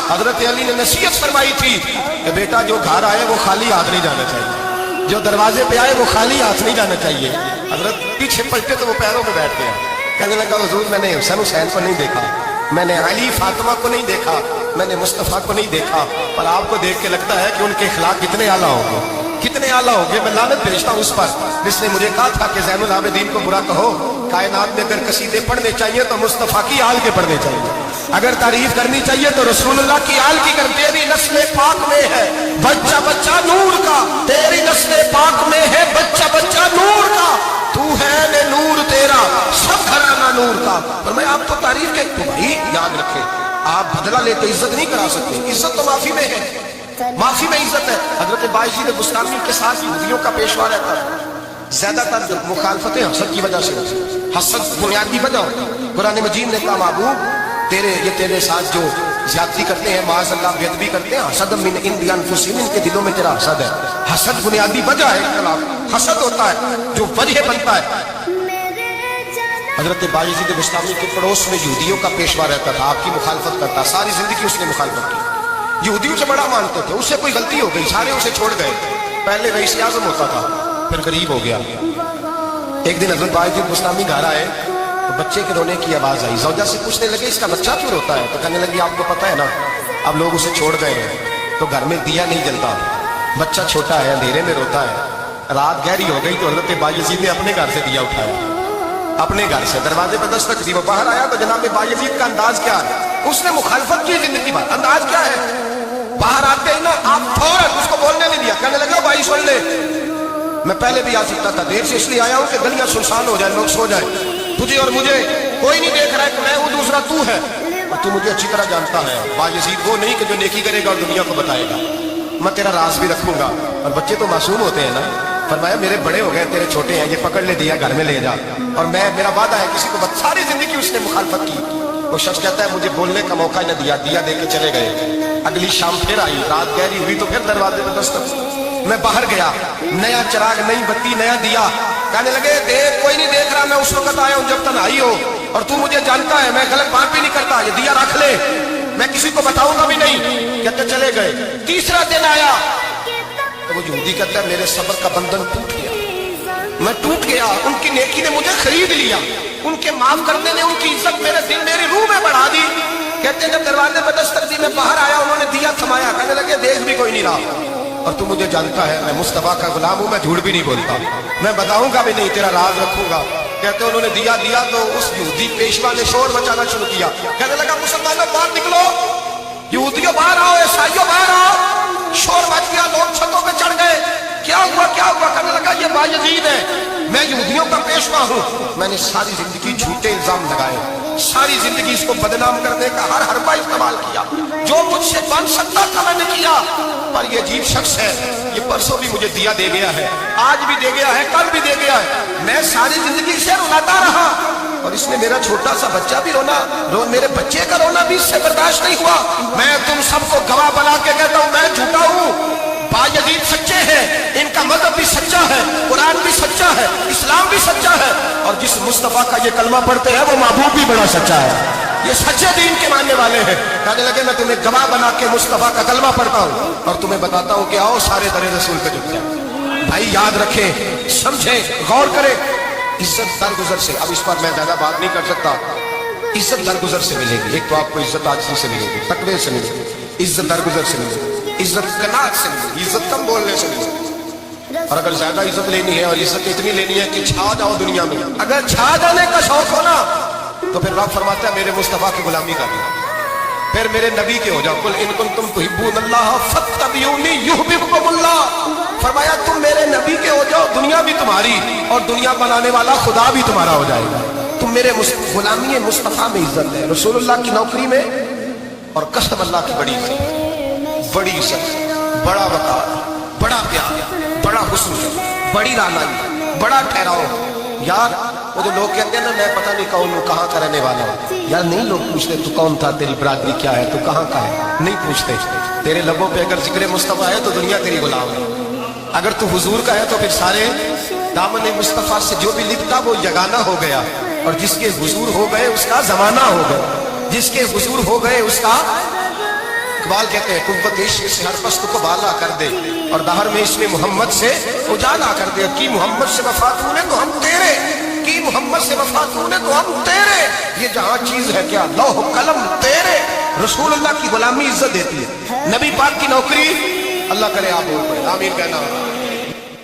حضرت علی نے نصیحت فرمائی تھی کہ بیٹا جو گھر آئے وہ خالی ہاتھ نہیں جانا چاہیے، جو دروازے پہ آئے وہ خالی ہاتھ نہیں جانا چاہیے۔ حضرت پیچھے پلٹے تو وہ پیروں میں بیٹھ گیا، کہنے لگا حضور میں نے حسن حسین کو نہیں دیکھا، میں نے علی فاطمہ کو نہیں دیکھا، میں نے مصطفیٰ کو نہیں دیکھا، پر آپ کو دیکھ کے لگتا ہے کہ ان کے اخلاق کتنے اعلیٰ ہوں گے، کتنے اعلیٰ ہوں گے۔ میں لعنت بھیجتا ہوں اس پر جس نے مجھے کہا تھا کہ زین العابدین کو برا کہو، کائنات میں اگر قصیدے پڑھنے چاہیے تو مصطفیٰ کی آل کے پڑھنے چاہیے، اگر تعریف کرنی چاہیے تو رسول اللہ کی آل کی کر۔ تیری نسل پاک میں ہے بچہ بچہ نور کا، تیری نسل پاک میں ہے بچہ بچہ نور کا، تو ہے نور تیرا سب گھرانہ نور کا۔ اور میں آپ کو تعریف کے تو بھائی یاد رکھیں، آپ بدلہ لے کے عزت نہیں کرا سکتے، عزت تو معافی میں ہے، معافی میں عزت ہے۔ حضرت بایزید بستامی کے ساتھ یہودیوں کا پیشوا رہتا ہے، زیادہ تر مخالفتیں حسد کی وجہ سے ہوتی ہیں، حسد بنیادی وجہ ہوتی ہے۔ قرآن مجید نے کہا محبوب تیرے ساتھ جو زیادتی کرتے ہیں، معاذ اللہ بے ادبی کرتے ہیں، حسد من عند انفسہم، ان کے دلوں میں تیرا حسد ہے۔ حسد بنیادی وجہ ہے اختلاف، حسد ہوتا ہے جو وجہ بنتا ہے۔ حضرت بایزید بستامی کے پڑوس میں یہودیوں کا پیشوا رہتا تھا، آپ کی مخالفت کرتا، ساری زندگی اس نے مخالفت کی، یہودیوں سے بڑا مانتے تھے، اس سے کوئی غلطی ہو گئی سارے اسے چھوڑ گئے۔ پہلے رئیس اعظم ہوتا تھا، پھر غریب ہو گیا۔ ایک دن حضرت بایزید بستامی گھر آئے تو بچے کے رونے کی آواز آئی، زوجہ سے پوچھنے لگے اس کا بچہ کیوں روتا ہے؟ تو کہنے لگی آپ کو پتہ ہے نا اب لوگ اسے چھوڑ گئے ہیں تو گھر میں دیا نہیں جلتا، بچہ چھوٹا ہے اندھیرے میں روتا ہے۔ رات گہری ہو گئی تو حضرت بایزید نے اپنے گھر سے دیا اٹھایا، اپنے گھر سے دروازے پہ دستک دی، وہ باہر آیا تو جناب بایزید کا انداز کیا ہے، اس نے مخالفت کی زندگی بھر، انداز کیا ہے، باہر آتے ہی نا آپ فوراً اس کو بولنے نہیں دیا، کہنے لگا بھائی سن لے میں پہلے بھی آ سکتا تھا، دیر سے اس لیے آیا ہوں کہ گلیاں سنسان ہو جائیں، لوگ سو جائیں، تجھے اور مجھے کوئی نہیں دیکھ رہا ہے کہ میں ہوں دوسرا تو ہے، اور تو مجھے اچھی طرح جانتا ہے۔ بایزید وہ نہیں کہ جو نیکی کرے گا اور دنیا کو بتائے گا، میں تیرا راز بھی رکھوں گا، اور بچے تو معصوم ہوتے ہیں نا۔ فرمایا میرے بڑے ہو گئے تیرے چھوٹے ہیں، یہ پکڑ لے دیا گھر میں لے جا، اور میرا وعدہ ہے کسی کو ساری زندگی اس نے مخالفت کی۔ وہ شخص کہتا ہے مجھے بولنے کا موقع نہ دیا، دیا دے کے چلے گئے۔ اگلی شام پھر آئی، رات گہری ہوئی تو پھر دروازے پہ دستک، میں باہر گیا، نیا چراغ، نئی بتی، نیا دیا، کہنے لگے دیکھ کوئی نہیں دیکھ رہا، میں اس وقت آیا ہوں جب تنہائی ہو، اور تو مجھے جانتا ہے میں غلط بات بھی نہیں کرتا، یہ دیا رکھ لے، میں کسی کو بتاؤں گا بھی نہیں۔ کہتے چلے گئے۔ تیسرا دن آیا تو وہ یہودی کہتا ہے میرے صبر کا بندھن ٹوٹ گیا، میں ٹوٹ گیا، ان کی نیکی نے مجھے خرید لیا، ان کے معاف کرنے نے ان کی عزت میرے دل میری روح میں بڑھا دی۔ کہتے ہیں جب دروازے پہ دستک دی میں باہر آیا، انہوں نے دیا تھمایا، کہنے لگے دیکھ بھی کوئی نہیں رہا، اور تو مجھے جانتا ہے میں مصطفیٰ کا غلام ہوں، میں جھوٹ بھی نہیں بولتا، میں بتاؤں گا بھی نہیں، تیرا راز رکھوں گا۔ کہتے انہوں نے دیا تو اس یہودی پیشوا نے شور مچانا شروع کیا، کہنے لگا مسلمانوں باہر نکلو، یہودیوں باہر آؤ، عیسائیوں باہر آؤ۔ شور مچ گیا، لوگ چھتوں پہ چڑھ گئے، کیا ہوا کیا ہوا؟ کہنے لگا یہ بایزید ہے، میں یہودیوں کا پیشوا ہوں، میں نے ساری زندگی جھوٹے الزام لگائے، ساری زندگی اس کو بدنام کرنے کا ہر حربہ استعمال کیا، جو مجھ سے بن سکتا تھا میں نے کیا، پر یہ عجیب شخص ہے، یہ پرسوں بھی مجھے دیا دے گیا ہے، آج بھی دے گیا ہے، کل بھی دے گیا ہے، میں ساری زندگی اسے رلاتا رہا، اور اس نے میرا چھوٹا سا بچہ بھی میرے بچے کا رونا بھی اس سے برداشت نہیں ہوا۔ میں تم سب کو گواہ بنا کے کہتا ہوں میں جھوٹا ہوں، بایزید سچے ہیں، ان کا مذہب بھی سچا ہے، قرآن بھی سچا ہے، اسلام بھی سچا ہے، اور جس مصطفیٰ کا یہ کلمہ پڑھتے ہیں وہ محبوب بھی بڑا سچا ہے، یہ سچے دین کے ماننے والے ہیں۔ کہنے لگے میں تمہیں گواہ بنا کے مصطفیٰ کا کلمہ پڑھتا ہوں اور تمہیں بتاتا ہوں کہ آؤ سارے در رسول پہ جھک جائیں۔ بھائی یاد رکھیں، سمجھیں، غور کریں، عزت درگزر سے، اب اس پر میں زیادہ بات نہیں کر سکتا، عزت درگزر سے ملے گی۔ ایک تو آپ کو عزت آجزی سے ملے گی، تقوی سے ملے گی، عزت درگزر سے ملے گی، عزت قناعت سے ملے گی، عزت کم بولنے سے ملے گی۔ اور اگر زیادہ عزت لینی ہے اور عزت اتنی لینی ہے کہ چھا جاؤ دنیا میں، اگر چھا جانے کا شوق ہونا تو پھر رب فرماتا ہے میرے مصطفیٰ کی غلامی کر لو، پھر میرے نبی کے ہو جاؤ، قل ان کنتم تحبون اللہ فاتبعونی یحببکم اللہ، فرمایا تم میرے نبی کے ہو جاؤ، دنیا بھی تمہاری اور دنیا بنانے والا خدا بھی تمہارا ہو جائے گا۔ تم میرے غلامی مصطفیٰ میں عزت ہے، رسول اللہ کی نوکری میں، اور قسم اللہ کی بڑی عزت، بڑی عزت، بڑا وقار، بڑا پیار، بڑا حسن، بڑی رعنائی، بڑا ٹھہراؤ۔ یار وہ جو لوگ کہتے ہیں نا میں پتہ نہیں کون ہوں، کہاں کا رہنے والا ہوں، یار نہیں لوگ پوچھتے تو کون تھا، تیری برادری کیا ہے، تو کہاں کا ہے، نہیں پوچھتے۔ تیرے لبوں پہ اگر ذکر مصطفیٰ ہے تو دنیا تیری غلام ہے، اگر تو حضور کا ہے تو پھر سارے دامن مصطفیٰ سے جو بھی لپٹا وہ یگانہ ہو گیا، اور جس کے حضور ہو گئے اس کا زمانہ ہو گیا، جس کے حضور ہو گئے اس کا اقبال کہتے ہیں قوت عشق سے ہر پست کو بالا کر دے اور دہر میں اس نے محمد سے اجالا کر دے. کی محمد سے وفا تو نے تو ہم تیرے, کی محمد سے وفا تو نے تو ہم تیرے, یہ جہاں چیز ہے کیا لوح قلم تیرے. رسول اللہ کی غلامی عزت دیتی ہے, نبی پاک کی نوکری اللہ کرے آپ ہو. آمین کہنا.